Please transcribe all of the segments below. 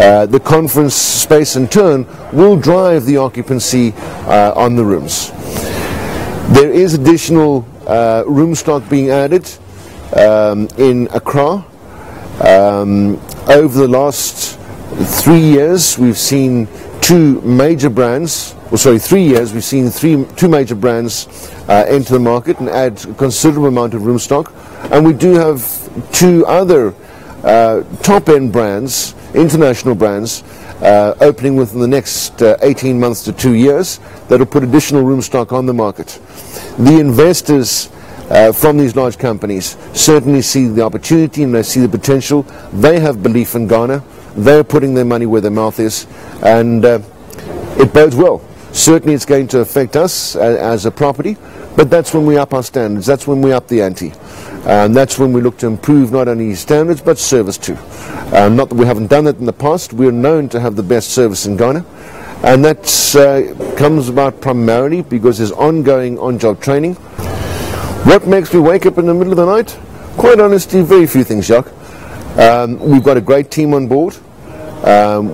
The conference space in turn will drive the occupancy on the rooms. There is additional room stock being added in Accra. Over the last 3 years, we've seen two major brands, we've seen two major brands enter the market and add a considerable amount of room stock. And we do have two other top-end brands, international brands, opening within the next 18 months to 2 years that will put additional room stock on the market. The investors from these large companies certainly see the opportunity and they see the potential. They have belief in Ghana. They're putting their money where their mouth is, and it bodes well. Certainly it's going to affect us as a property, but that's when we up our standards, that's when we up the ante. And that's when we look to improve not only standards but service too. Not that we haven't done that in the past. We're known to have the best service in Ghana, and that comes about primarily because there's ongoing on-job training. What makes me wake up in the middle of the night? Quite honestly, very few things, Jacques. We've got a great team on board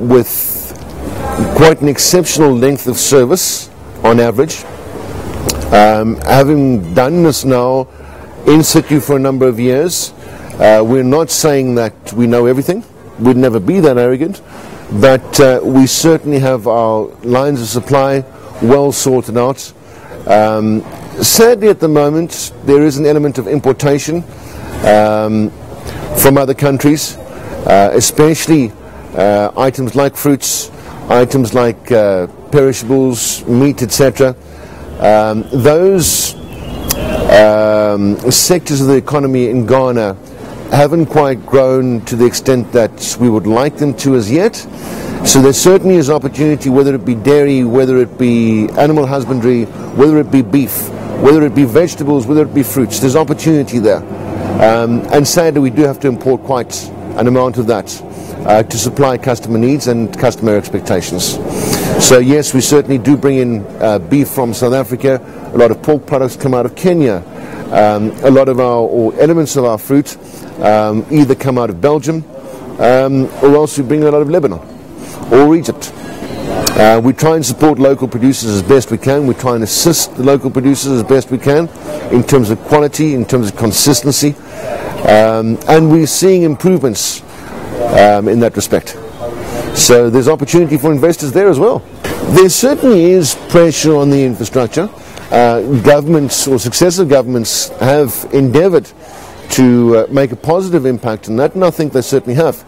with quite an exceptional length of service on average. Having done this now in situ for a number of years, we're not saying that we know everything. We'd never be that arrogant, but we certainly have our lines of supply well sorted out. Sadly, at the moment, there is an element of importation from other countries, especially items like fruits, items like perishables, meat, etc. Those sectors of the economy in Ghana haven't quite grown to the extent that we would like them to as yet. So there certainly is opportunity, whether it be dairy, whether it be animal husbandry, whether it be beef, whether it be vegetables, whether it be fruits. There's opportunity there. And sadly, we do have to import quite an amount of that to supply customer needs and customer expectations. So yes, we certainly do bring in beef from South Africa. A lot of pork products come out of Kenya. A lot of or elements of our fruit either come out of Belgium or else we bring a lot of Lebanon or Egypt. We try and support local producers as best we can. We try and assist the local producers as best we can in terms of quality, in terms of consistency, and we're seeing improvements in that respect. So there's opportunity for investors there as well. There certainly is pressure on the infrastructure. Governments or successive governments have endeavoured to make a positive impact on that, and I think they certainly have.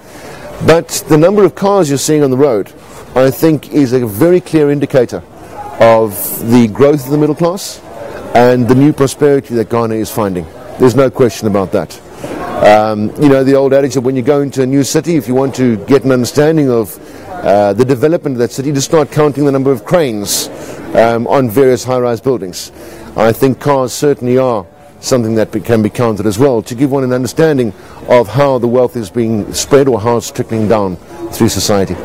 But the number of cars you're seeing on the road, I think, is a very clear indicator of the growth of the middle class and the new prosperity that Ghana is finding. There's no question about that. You know, the old adage that when you go into a new city, if you want to get an understanding of the development of that city, to start counting the number of cranes on various high-rise buildings. I think cars certainly are something that can be counted as well, to give one an understanding of how the wealth is being spread or how it's trickling down through society.